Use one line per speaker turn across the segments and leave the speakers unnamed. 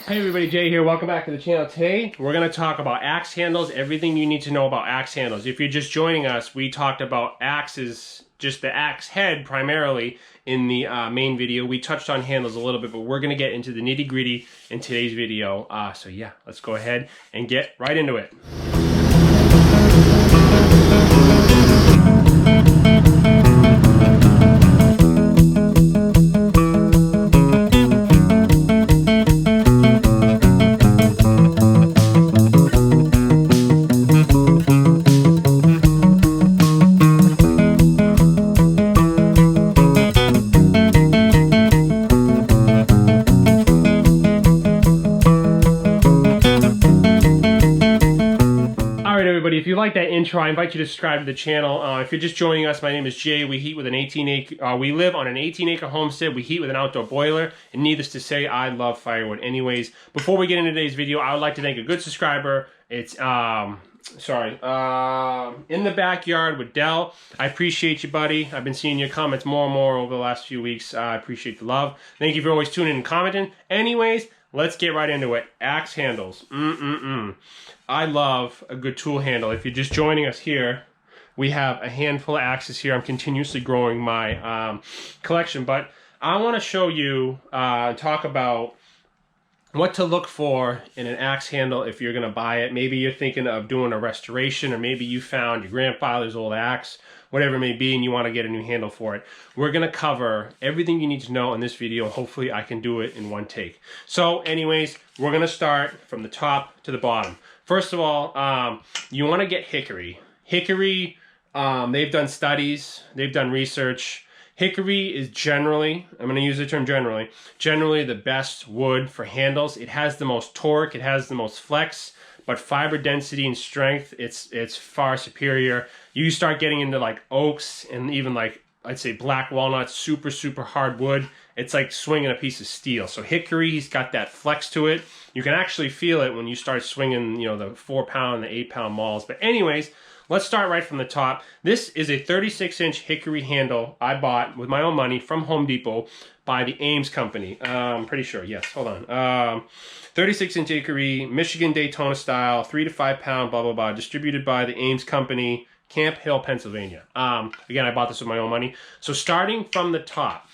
Hey everybody, Jay here. Welcome back to the channel. Today we're going to talk about axe handles, everything you need to know about axe handles. If you're just joining us, we talked about axes, just the axe head primarily in the main video. We touched on handles a little bit, but we're going to get into the nitty-gritty in today's video. So yeah, let's go ahead and get right into it. If you like that intro, I invite you to subscribe to the channel. If you're just joining us, my name is Jay. We heat with an 18-acre. We live on an 18-acre homestead. We heat with an outdoor boiler, and needless to say, I love firewood. Anyways, before we get into today's video, I would like to thank a good subscriber. It's in the backyard with Dell. I appreciate you, buddy. I've been seeing your comments more and more over the last few weeks. I appreciate the love. Thank you for always tuning in and commenting. Anyways, let's get right into it. Axe handles. I love a good tool handle. If you're just joining us here, we have a handful of axes here. I'm continuously growing my collection, but I want to show you, talk about what to look for in an axe handle if you're going to buy it. Maybe you're thinking of doing a restoration, or maybe you found your grandfather's old axe, whatever it may be, and you want to get a new handle for it. We're going to cover everything you need to know in this video. Hopefully I can do it in one take. So anyways, we're going to start from the top to the bottom. First of all, you want to get hickory. Hickory, they've done studies, they've done research. Hickory is generally, I'm going to use the term generally the best wood for handles. It has the most torque, it has the most flex, but fiber density and strength, it's far superior. You start getting into like oaks and even like, I'd say black walnuts, super hard wood. It's like swinging a piece of steel. So hickory's got that flex to it. You can actually feel it when you start swinging, you know, the 4-pound, the 8-pound mauls. But anyways, let's start right from the top. This is a 36-inch hickory handle I bought with my own money from Home Depot by the Ames company. I'm pretty sure, yes, hold on. 36-inch hickory, Michigan Daytona style, 3 to 5 pound, blah, blah, blah, distributed by the Ames company, Camp Hill, Pennsylvania. Again, I bought this with my own money. So starting from the top,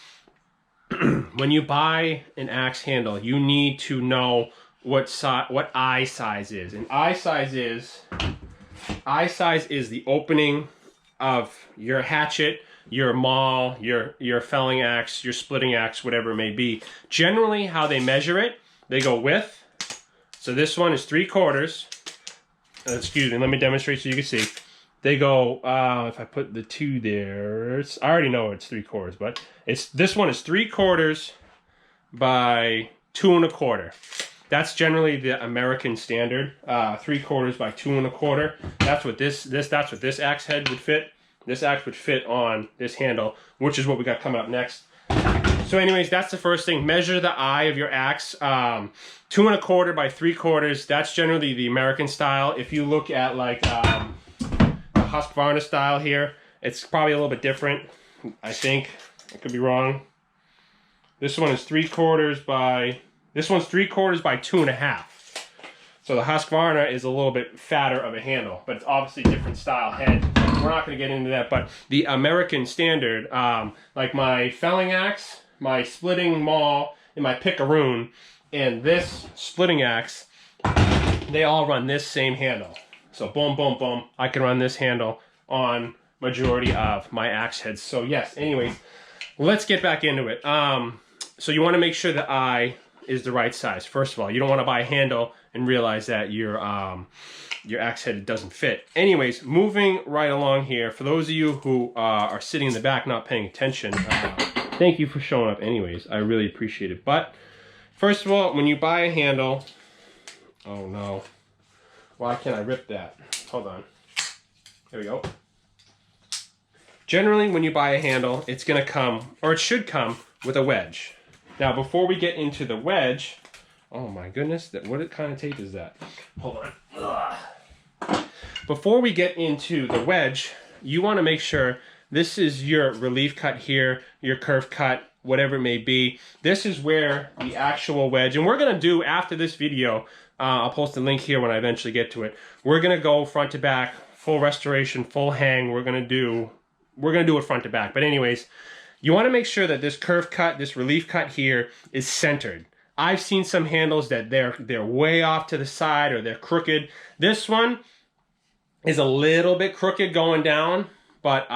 when you buy an axe handle, you need to know what eye size is. And eye size is the opening of your hatchet, your maul, your felling axe, your splitting axe, whatever it may be. Generally, how they measure it, they go width. So this one is 3/4. Excuse me, let me demonstrate so you can see. They go, if I put the 2 there, I already know it's 3/4, but this one is 3/4 by 2 1/4. That's generally the American standard, 3/4 by 2 1/4. That's what this axe head would fit. This axe would fit on this handle, which is what we got coming up next. So anyways, that's the first thing. Measure the eye of your axe. 2 1/4 by 3/4. That's generally the American style. If you look at like Husqvarna style here, it's probably a little bit different. I think I could be wrong. This one is 3/4 by 2 1/2. So the Husqvarna is a little bit fatter of a handle, but it's obviously different style head. We're not going to get into that, but the American standard, like my felling axe, my splitting maul, and my picaroon, and this splitting axe, they all run this same handle. So boom, boom, boom, I can run this handle on majority of my axe heads. So yes, anyways, let's get back into it. So you want to make sure the eye is the right size. First of all, you don't want to buy a handle and realize that your axe head doesn't fit. Anyways, moving right along here, for those of you who are sitting in the back not paying attention, thank you for showing up anyways. I really appreciate it. But first of all, when you buy a handle, oh no. Why can't I rip that? Hold on. There we go. Generally, when you buy a handle, it's going to come, or it should come, with a wedge. Now, before we get into the wedge, oh my goodness, what kind of tape is that? Hold on. Ugh. Before we get into the wedge, you want to make sure this is your relief cut here, your curve cut, whatever it may be. This is where the actual wedge, and we're gonna do after this video, I'll post a link here when I eventually get to it. We're gonna go front to back, full restoration, full hang. We're gonna do it front to back. But anyways, you wanna make sure that this curve cut, this relief cut here is centered. I've seen some handles that they're way off to the side or they're crooked. This one is a little bit crooked going down, but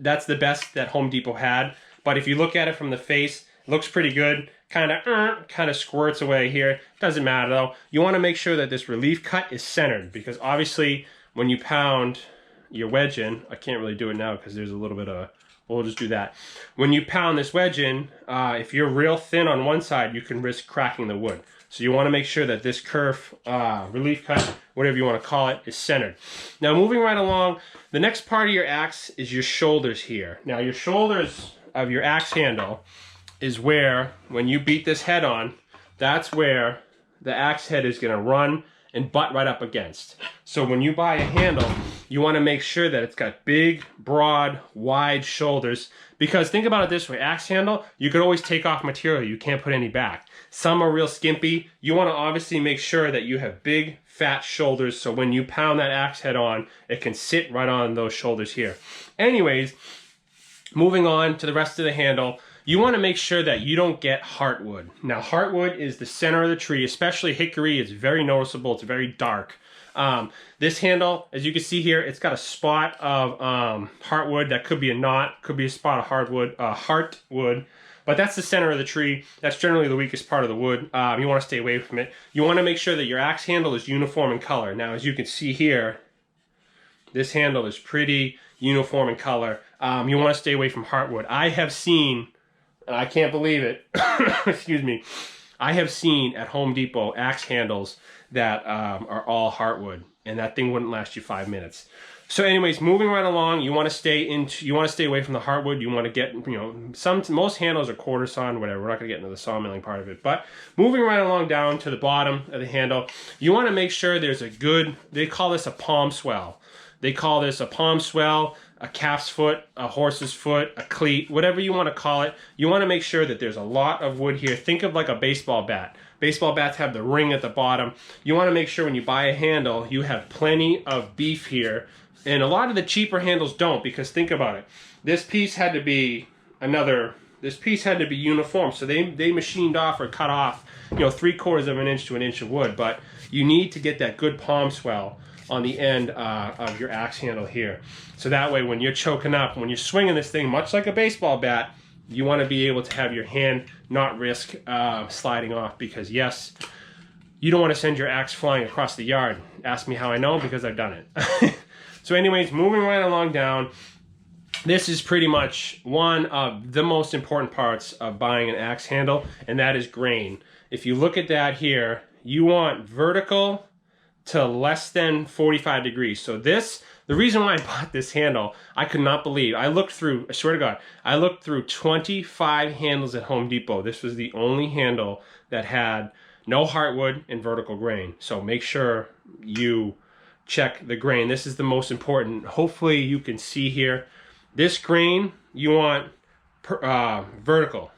that's the best that Home Depot had. But if you look at it from the face, it looks pretty good. Kind of squirts away here. Doesn't matter though. You want to make sure that this relief cut is centered, because obviously when you pound your wedge in, I can't really do it now because there's a little bit of, we'll just do that. When you pound this wedge in, if you're real thin on one side, you can risk cracking the wood. So you want to make sure that this curve, relief cut, whatever you want to call it, is centered. Now moving right along, the next part of your axe is your shoulders here. Now your shoulders of your axe handle is where, when you beat this head on, that's where the axe head is going to run and butt right up against. So when you buy a handle, you want to make sure that it's got big, broad, wide shoulders, because think about it this way, axe handle, you could always take off material, you can't put any back. Some are real skimpy. You want to obviously make sure that you have big, fat shoulders, so when you pound that axe head on, it can sit right on those shoulders here. Anyways, moving on to the rest of the handle, you want to make sure that you don't get heartwood. Now, heartwood is the center of the tree, especially hickory. It's very noticeable. It's very dark. This handle, as you can see here, it's got a spot of heartwood. That could be a knot, could be a spot of heartwood, but that's the center of the tree. That's generally the weakest part of the wood. You want to stay away from it. You want to make sure that your axe handle is uniform in color. Now, as you can see here, this handle is pretty uniform in color. You want to stay away from heartwood. I have seen, and I can't believe it, excuse me, I have seen at Home Depot axe handles that are all heartwood, and that thing wouldn't last you 5 minutes. So anyways, moving right along, you want to stay away from the heartwood. You want to get, most handles are quarter sawn, whatever. We're not going to get into the sawmilling part of it. But moving right along down to the bottom of the handle, you want to make sure there's a good, they call this a palm swell. They call this a palm swell, a calf's foot, a horse's foot, a cleat, whatever you want to call it. You want to make sure that there's a lot of wood here. Think of like a baseball bat. Baseball bats have the ring at the bottom. You want to make sure when you buy a handle, you have plenty of beef here. And a lot of the cheaper handles don't, because think about it. This piece had to be uniform. So they machined off or cut off, 3/4 of an inch to an inch of wood. But you need to get that good palm swell on the end of your axe handle here. So that way when you're choking up, when you're swinging this thing, much like a baseball bat, you want to be able to have your hand not risk sliding off, because yes, you don't want to send your axe flying across the yard. Ask me how I know, because I've done it. So anyways, moving right along down, this is pretty much one of the most important parts of buying an axe handle, and that is grain. If you look at that here, you want vertical to less than 45 degrees. So this, the reason why I bought this handle, I could not believe. I swear to God, I looked through 25 handles at Home Depot. This was the only handle that had no heartwood and vertical grain. So make sure you check the grain. This is the most important. Hopefully you can see here. This grain, you want vertical.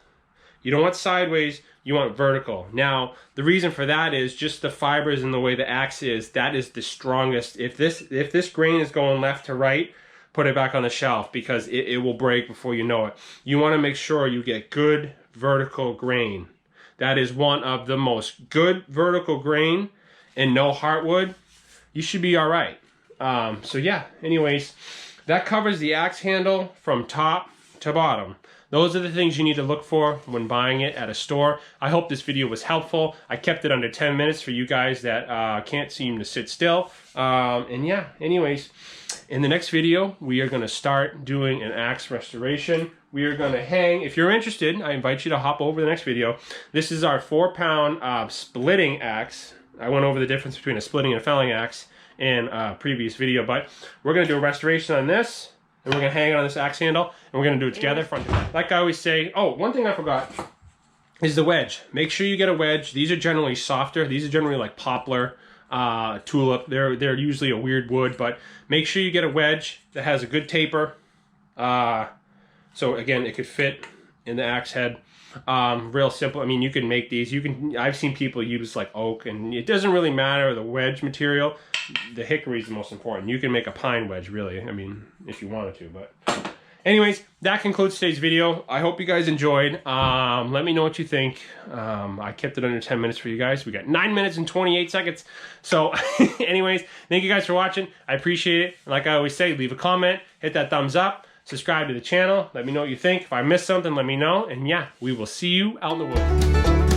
You don't want sideways, you want vertical. Now, the reason for that is just the fibers and the way the axe is, that is the strongest. If this grain is going left to right, put it back on the shelf, because it will break before you know it. You want to make sure you get good vertical grain. That is one of the most good vertical grain, and no heartwood. You should be all right. So yeah, anyways, that covers the axe handle from top to bottom. Those are the things you need to look for when buying it at a store. I hope this video was helpful. I kept it under 10 minutes for you guys that can't seem to sit still. And yeah, anyways, in the next video, we are going to start doing an axe restoration. We are going to hang. If you're interested, I invite you to hop over to the next video. This is our 4-pound splitting axe. I went over the difference between a splitting and a felling axe in a previous video, but we're going to do a restoration on this, and we're going to hang it on this axe handle, and we're going to do it together front to back. Like I always say, oh, one thing I forgot is the wedge. Make sure you get a wedge. These are generally softer. These are generally like poplar, tulip. They're usually a weird wood, but make sure you get a wedge that has a good taper. So again, it could fit in the axe head. Real simple. I mean, you can make these. I've seen people use like oak, and it doesn't really matter the wedge material. The hickory is the most important. You can make a pine wedge, really. I mean, if you wanted to. But anyways, that concludes today's video. I hope you guys enjoyed. Let me know what you think. I kept it under 10 minutes for you guys. We got 9 minutes and 28 seconds. So anyways, thank you guys for watching. I appreciate it. Like I always say, leave a comment, hit that thumbs up, subscribe to the channel. Let me know what you think. If I missed something, let me know. And yeah, we will see you out in the woods.